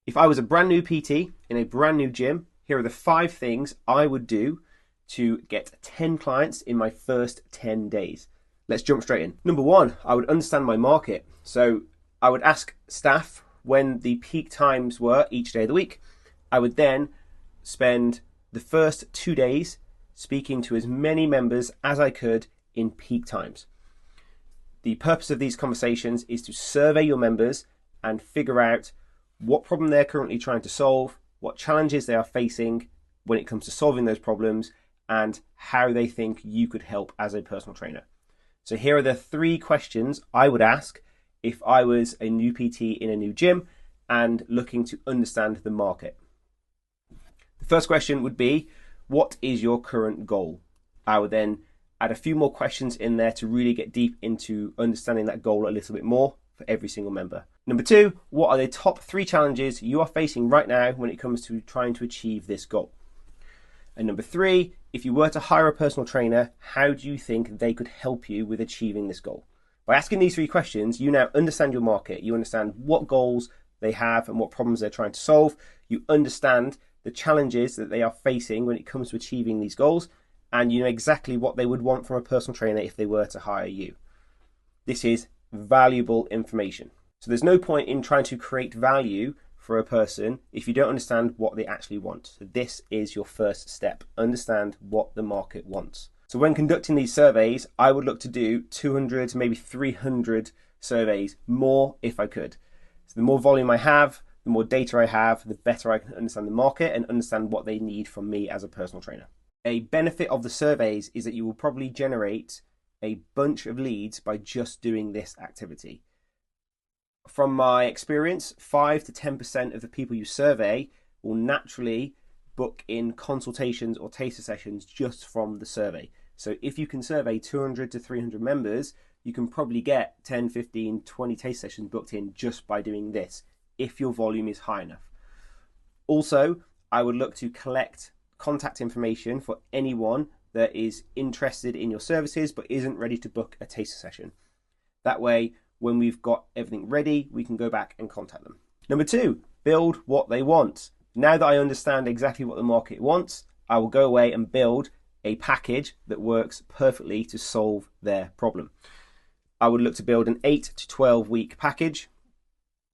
If I was a brand new PT in a brand new gym, here are the 5 things I would do to get 10 clients in my first 10 days. Let's jump straight in. Number 1, I would understand my market. So I would ask staff when the peak times were each day of the week. I would then spend the first 2 days speaking to as many members as I could in peak times. The purpose of these conversations is to survey your members and figure out what problem they're currently trying to solve, what challenges they are facing when it comes to solving those problems, and how they think you could help as a personal trainer. So here are the 3 questions I would ask if I was a new PT in a new gym and looking to understand the market. The first question would be, what is your current goal? I would then add a few more questions in there to really get deep into understanding that goal a little bit more for every single member. Number 2, what are the top 3 challenges you are facing right now when it comes to trying to achieve this goal? And number 3, if you were to hire a personal trainer, how do you think they could help you with achieving this goal? By asking these 3 questions, you now understand your market. You understand what goals they have and what problems they're trying to solve. You understand the challenges that they are facing when it comes to achieving these goals, and you know exactly what they would want from a personal trainer if they were to hire you. This is valuable information. So there's no point in trying to create value for a person if you don't understand what they actually want. So this is your first step. Understand what the market wants. So when conducting these surveys, I would look to do 200, maybe 300 surveys, more if I could. So the more volume I have, the more data I have, the better I can understand the market and understand what they need from me as a personal trainer. A benefit of the surveys is that you will probably generate a bunch of leads by just doing this activity. From my experience, 5 to 10% of the people you survey will naturally book in consultations or taster sessions just from the survey. So if you can survey 200 to 300 members, you can probably get 10, 15, 20 taster sessions booked in just by doing this, if your volume is high enough. Also, I would look to collect contact information for anyone that is interested in your services but isn't ready to book a taster session. That way, when we've got everything ready, we can go back and contact them. Number 2, build what they want. Now that I understand exactly what the market wants, I will go away and build a package that works perfectly to solve their problem. I would look to build an 8 to 12 week package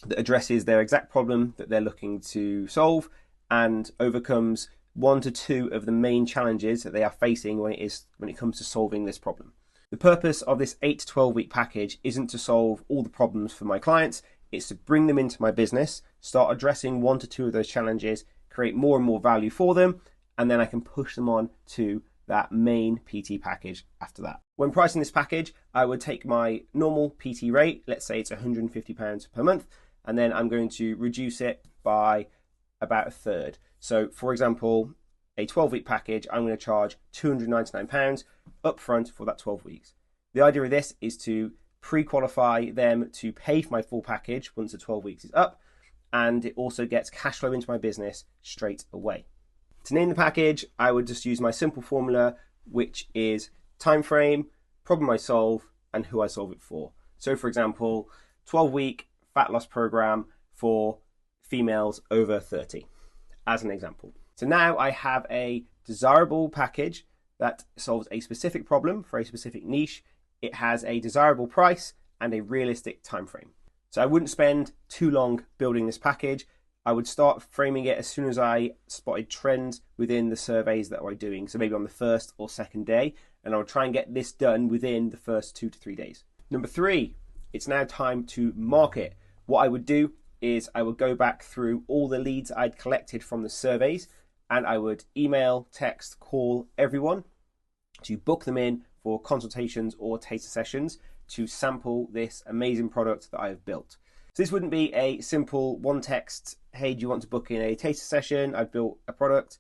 that addresses their exact problem that they're looking to solve and overcomes 1 to 2 of the main challenges that they are facing when it comes to solving this problem. The purpose of this 8 to 12 week package isn't to solve all the problems for my clients, it's to bring them into my business, start addressing 1 to 2 of those challenges, create more and more value for them, and then I can push them on to that main PT package after that. When pricing this package, I would take my normal PT rate, let's say it's £150 per month, and then I'm going to reduce it by about a third. So for example, a 12-week package, I'm going to charge £299 upfront for that 12 weeks. The idea of this is to pre-qualify them to pay for my full package once the 12 weeks is up, and it also gets cash flow into my business straight away. To name the package, I would just use my simple formula, which is time frame, problem I solve, and who I solve it for. So for example, 12-week fat loss program for females over 30, as an example. So now I have a desirable package that solves a specific problem for a specific niche. It has a desirable price and a realistic time frame. So I wouldn't spend too long building this package. I would start framing it as soon as I spotted trends within the surveys that we're doing. So maybe on the first or second day, and I would try and get this done within the first 2 to 3 days. Number 3, it's now time to market. What I would do is I would go back through all the leads I'd collected from the surveys, and I would email, text, call everyone to book them in for consultations or taster sessions to sample this amazing product that I've built. So this wouldn't be a simple one text, hey, do you want to book in a taster session? I've built a product.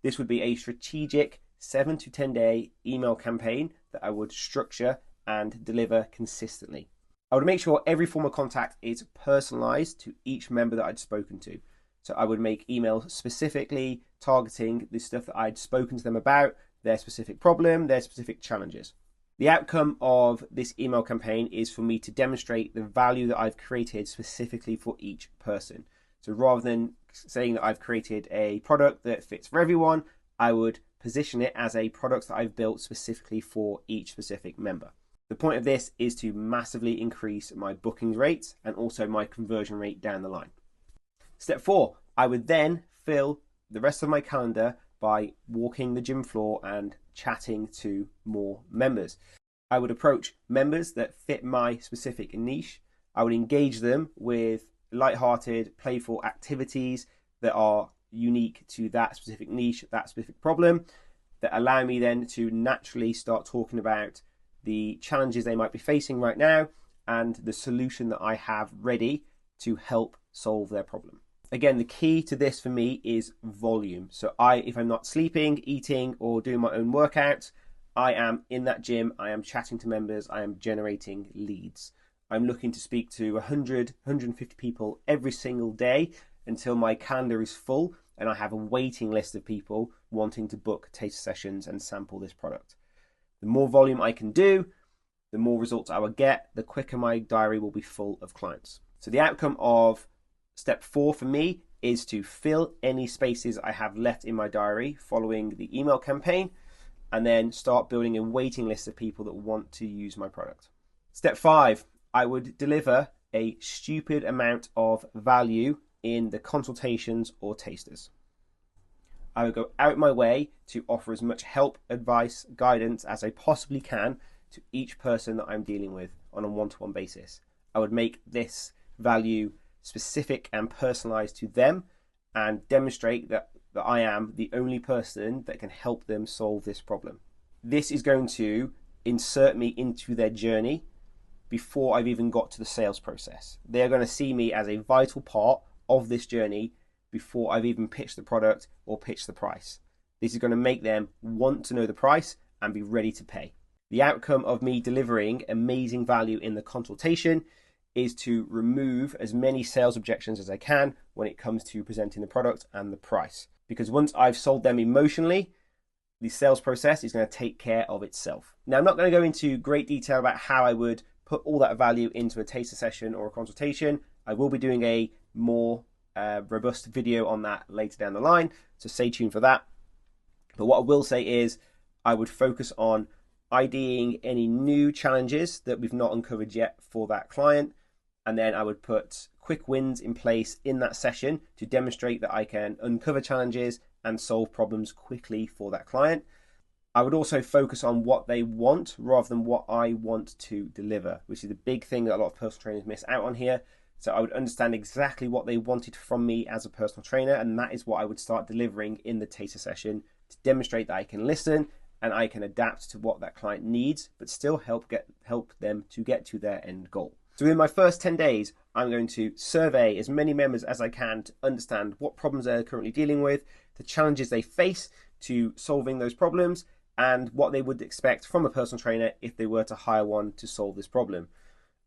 This would be a strategic 7 to 10 day email campaign that I would structure and deliver consistently. I would make sure every form of contact is personalized to each member that I'd spoken to. So I would make emails specifically targeting the stuff that I'd spoken to them about, their specific problem, their specific challenges. The outcome of this email campaign is for me to demonstrate the value that I've created specifically for each person. So rather than saying that I've created a product that fits for everyone, I would position it as a product that I've built specifically for each specific member. The point of this is to massively increase my bookings rates and also my conversion rate down the line. Step 4, I would then fill the rest of my calendar by walking the gym floor and chatting to more members. I would approach members that fit my specific niche. I would engage them with light-hearted, playful activities that are unique to that specific niche, that specific problem, that allow me then to naturally start talking about the challenges they might be facing right now and the solution that I have ready to help solve their problem. Again, the key to this for me is volume. So if I'm not sleeping, eating, or doing my own workouts, I am in that gym, I am chatting to members, I am generating leads. I'm looking to speak to 100, 150 people every single day until my calendar is full and I have a waiting list of people wanting to book taste sessions and sample this product. The more volume I can do, the more results I will get, the quicker my diary will be full of clients. So the outcome of step 4 for me is to fill any spaces I have left in my diary following the email campaign, and then start building a waiting list of people that want to use my product. Step 5, I would deliver a stupid amount of value in the consultations or tasters. I would go out my way to offer as much help, advice, guidance as I possibly can to each person that I'm dealing with on a one-to-one basis. I would make this value specific and personalized to them and demonstrate that I am the only person that can help them solve this problem. This is going to insert me into their journey before I've even got to the sales process. They're going to see me as a vital part of this journey before I've even pitched the product or pitched the price. This is going to make them want to know the price and be ready to pay. The outcome of me delivering amazing value in the consultation is to remove as many sales objections as I can when it comes to presenting the product and the price. Because once I've sold them emotionally, the sales process is going to take care of itself. Now, I'm not going to go into great detail about how I would put all that value into a taster session or a consultation. I will be doing a more robust video on that later down the line, so stay tuned for that. But what I will say is I would focus on IDing any new challenges that we've not uncovered yet for that client, and then I would put quick wins in place in that session to demonstrate that I can uncover challenges and solve problems quickly for that client. I would also focus on what they want rather than what I want to deliver, which is a big thing that a lot of personal trainers miss out on here. So I would understand exactly what they wanted from me as a personal trainer, and that is what I would start delivering in the taster session to demonstrate that I can listen and I can adapt to what that client needs, but still help them to get to their end goal. So in my first 10 days, I'm going to survey as many members as I can to understand what problems they're currently dealing with, the challenges they face to solving those problems, and what they would expect from a personal trainer if they were to hire one to solve this problem.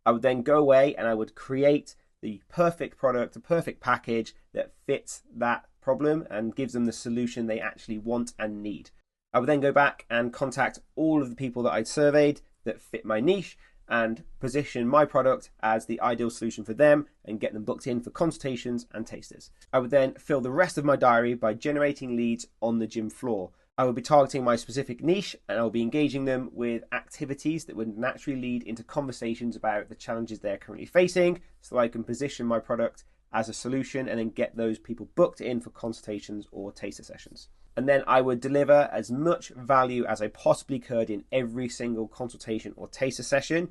I would then go away and I would create the perfect product, the perfect package that fits that problem and gives them the solution they actually want and need. I would then go back and contact all of the people that I'd surveyed that fit my niche and position my product as the ideal solution for them and get them booked in for consultations and tasters. I would then fill the rest of my diary by generating leads on the gym floor. I will be targeting my specific niche and I'll be engaging them with activities that would naturally lead into conversations about the challenges they're currently facing, so I can position my product as a solution and then get those people booked in for consultations or taster sessions. And then I would deliver as much value as I possibly could in every single consultation or taster session,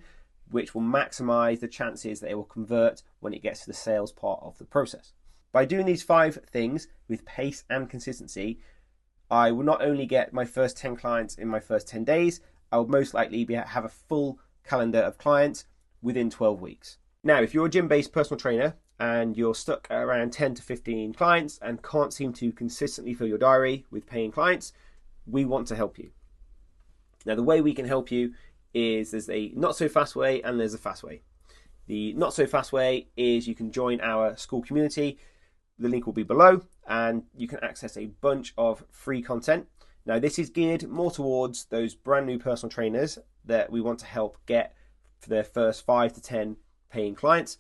which will maximize the chances that it will convert when it gets to the sales part of the process. By doing these 5 things with pace and consistency, I will not only get my first 10 clients in my first 10 days, I will most likely have a full calendar of clients within 12 weeks. Now, if you're a gym-based personal trainer and you're stuck at around 10 to 15 clients and can't seem to consistently fill your diary with paying clients, we want to help you. Now, the way we can help you is there's a not so fast way and there's a fast way. The not so fast way is you can join our school community. The link will be below and you can access a bunch of free content. Now, this is geared more towards those brand new personal trainers that we want to help get for their first 5 to 10 paying clients.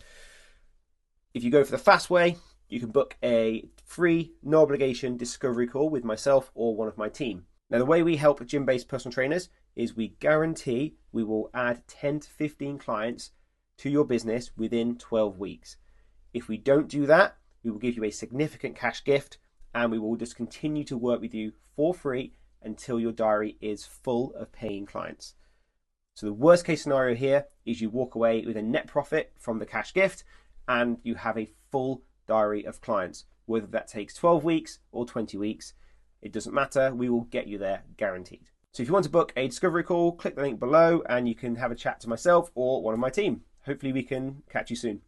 If you go for the fast way, you can book a free, no obligation discovery call with myself or one of my team. Now, the way we help gym-based personal trainers is we guarantee we will add 10 to 15 clients to your business within 12 weeks. If we don't do that, we will give you a significant cash gift, and we will just continue to work with you for free until your diary is full of paying clients. So the worst case scenario here is you walk away with a net profit from the cash gift and you have a full diary of clients. Whether that takes 12 weeks or 20 weeks, it doesn't matter. We will get you there guaranteed. So if you want to book a discovery call, click the link below and you can have a chat to myself or one of my team. Hopefully we can catch you soon.